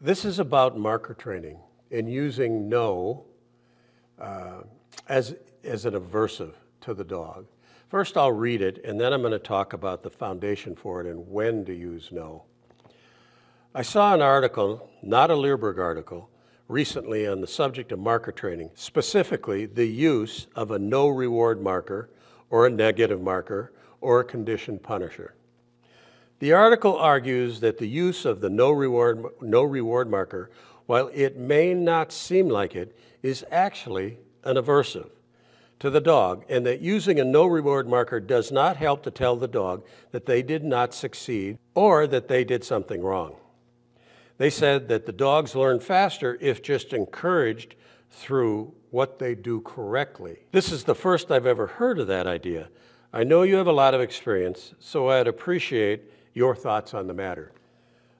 This is about marker training and using no as an aversive to the dog. First, I'll read it, and then I'm going to talk about the foundation for it and when to use no. I saw an article, not a Leerburg article, recently on the subject of marker training, specifically the use of a no reward marker or a negative marker or a conditioned punisher. The article argues that the use of the no reward marker, while it may not seem like it, is actually an aversive to the dog, and that using a no reward marker does not help to tell the dog that they did not succeed or that they did something wrong. They said that the dogs learn faster if just encouraged through what they do correctly. This is the first I've ever heard of that idea. I know you have a lot of experience, so I'd appreciate your thoughts on the matter.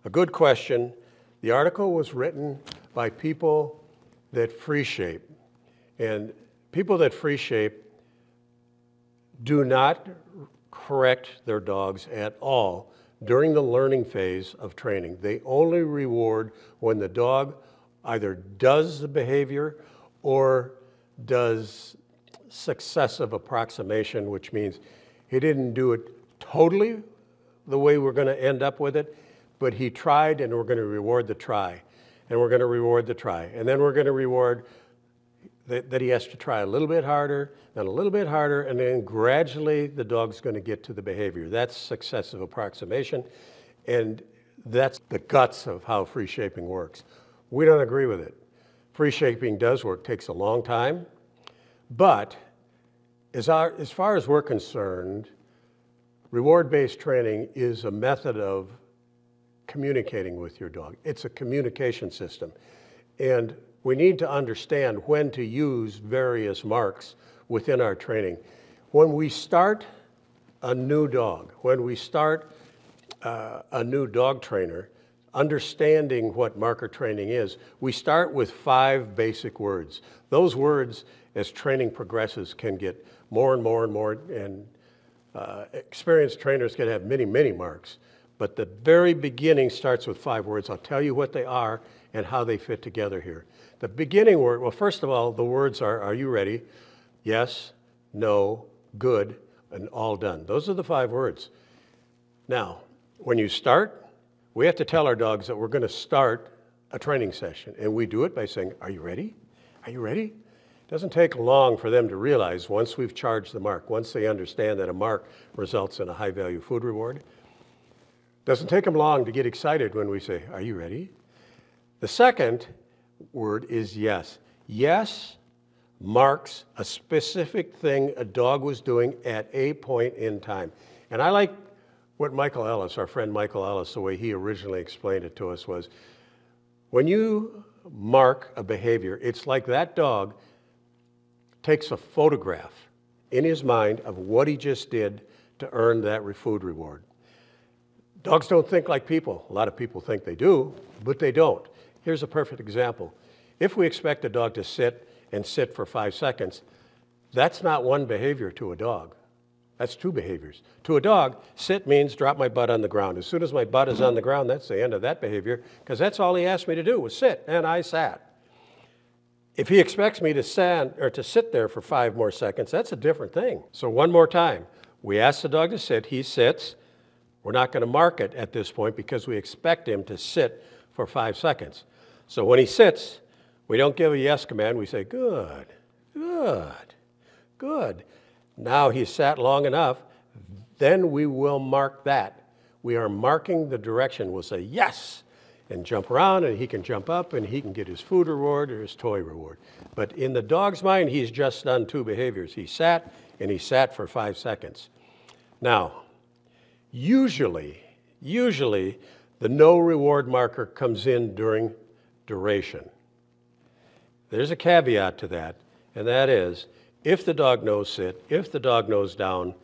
A good question. The article was written by people that free shape, and people that free shape do not correct their dogs at all during the learning phase of training. They only reward when the dog either does the behavior or does successive approximation, which means he didn't do it totally the way we're going to end up with it, but he tried, and we're going to reward the try, and we're going to reward the try, and then we're going to reward that he has to try a little bit harder, then a little bit harder, and then gradually the dog's going to get to the behavior. That's successive approximation, and that's the guts of how free shaping works. We don't agree with it. Free shaping does work, takes a long time, but as far as we're concerned, reward-based training is a method of communicating with your dog. It's a communication system, and we need to understand when to use various marks within our training. When we start a new dog, when we start a new dog trainer, understanding what marker training is, we start with 5 basic words. Those words, as training progresses, can get more and more and more, and experienced trainers can have many, many marks. But the very beginning starts with 5 words. I'll tell you what they are and how they fit together here. The beginning word, well, first of all, the words are you ready? Yes, no, good, and all done. Those are the 5 words. Now, when you start, we have to tell our dogs that we're going to start a training session. And we do it by saying, are you ready? Are you ready? It doesn't take long for them to realize once we've charged the mark, once they understand that a mark results in a high-value food reward. It doesn't take them long to get excited when we say, are you ready? The second word is yes. Yes marks a specific thing a dog was doing at a point in time. And I like what Michael Ellis, our friend Michael Ellis, the way he originally explained it to us was, when you mark a behavior, it's like that dog takes a photograph in his mind of what he just did to earn that food reward. Dogs don't think like people. A lot of people think they do, but they don't. Here's a perfect example. If we expect a dog to sit and sit for 5 seconds, that's not one behavior to a dog. That's 2 behaviors. To a dog, sit means drop my butt on the ground. As soon as my butt is on the ground, that's the end of that behavior, because that's all he asked me to do was sit, and I sat. If he expects me to sit there for 5 more seconds, that's a different thing. So one more time, we ask the dog to sit, he sits. We're not going to mark it at this point because we expect him to sit for 5 seconds. So when he sits, we don't give a yes command, we say, good, good, good. Now he's sat long enough, then we will mark that. We are marking the direction. We'll say yes, and jump around, and he can jump up, and he can get his food reward or his toy reward. But in the dog's mind, he's just done 2 behaviors. He sat, and he sat for 5 seconds. Now, usually, the no reward marker comes in during duration. There's a caveat to that, and that is, if the dog knows sit, if the dog knows down,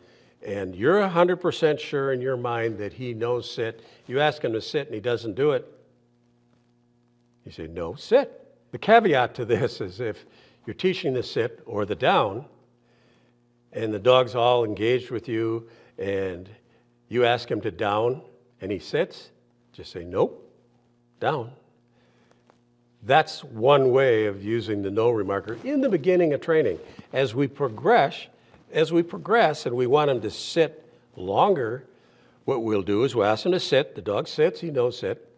and you're 100% sure in your mind that he knows sit, you ask him to sit and he doesn't do it, you say, no, sit. The caveat to this is if you're teaching the sit or the down, and the dog's all engaged with you, and you ask him to down, and he sits, just say, nope, down. That's one way of using the no remarker in the beginning of training. As we progress and we want them to sit longer, what we'll do is we'll ask them to sit. The dog sits, he knows sit.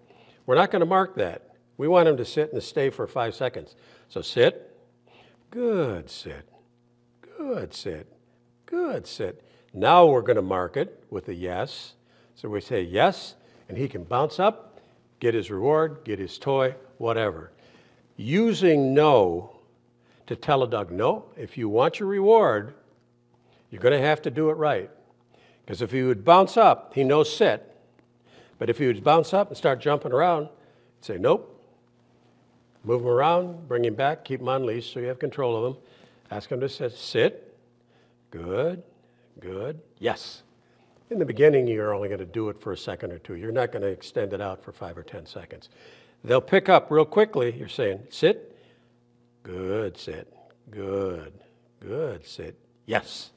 We're not going to mark that. We want him to sit and stay for 5 seconds. So sit, good sit, good sit, good sit. Now we're going to mark it with a yes. So we say yes, and he can bounce up, get his reward, get his toy, whatever. Using no to tell a dog, no, if you want your reward, you're going to have to do it right. Because if he would bounce up, he knows sit. But if he would bounce up and start jumping around, say, nope. Move him around, bring him back, keep him on leash so you have control of him. Ask him to sit. Good, good, yes. In the beginning, you're only going to do it for a second or two. You're not going to extend it out for 5 or 10 seconds. They'll pick up real quickly. You're saying, sit, good, sit, good, good, sit, yes,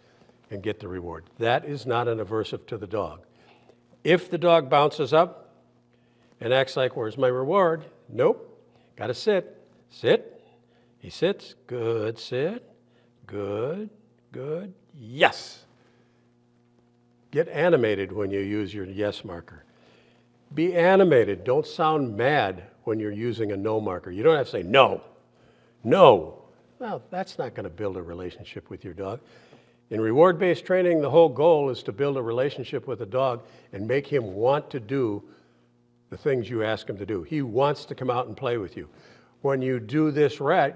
and get the reward. That is not an aversive to the dog. If the dog bounces up and acts like, where's my reward? Nope. Got to sit. Sit. He sits. Good. Sit. Good. Good. Yes. Get animated when you use your yes marker. Be animated. Don't sound mad when you're using a no marker. You don't have to say no. No. Well, that's not going to build a relationship with your dog. In reward-based training, the whole goal is to build a relationship with a dog and make him want to do the things you ask him to do. He wants to come out and play with you. When you do this right,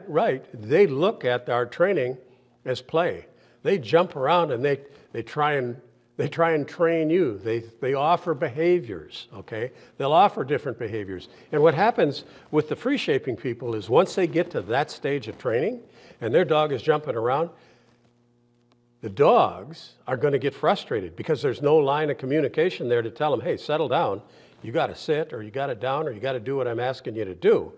they look at our training as play. They jump around and they try and train you. They offer behaviors, okay? They'll offer different behaviors. And what happens with the free shaping people is once they get to that stage of training and their dog is jumping around, the dogs are going to get frustrated because there's no line of communication there to tell them, hey, settle down. You got to sit, or you got to down, or you got to do what I'm asking you to do.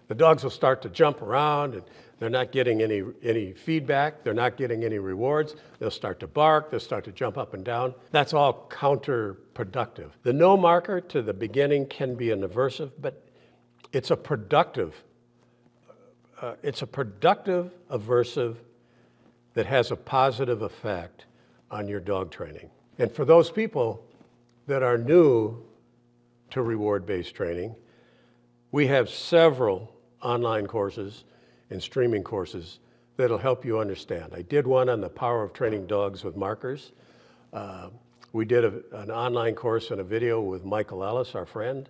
The dogs will start to jump around, and they're not getting any feedback. They're not getting any rewards. They'll start to bark. They'll start to jump up and down. That's all counterproductive. The no marker to the beginning can be an aversive, but it's a productive aversive that has a positive effect on your dog training. And for those people that are new to reward-based training, we have several online courses and streaming courses that'll help you understand. I did one on the power of training dogs with markers. We did an online course and a video with Michael Ellis, our friend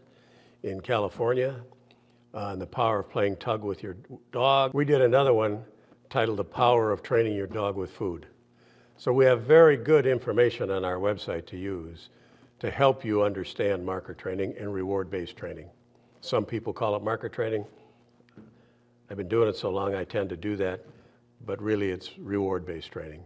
in California, on the power of playing tug with your dog. We did another one titled The Power of Training Your Dog with Food. So we have very good information on our website to use to help you understand marker training and reward-based training. Some people call it marker training. I've been doing it so long I tend to do that, but really it's reward-based training.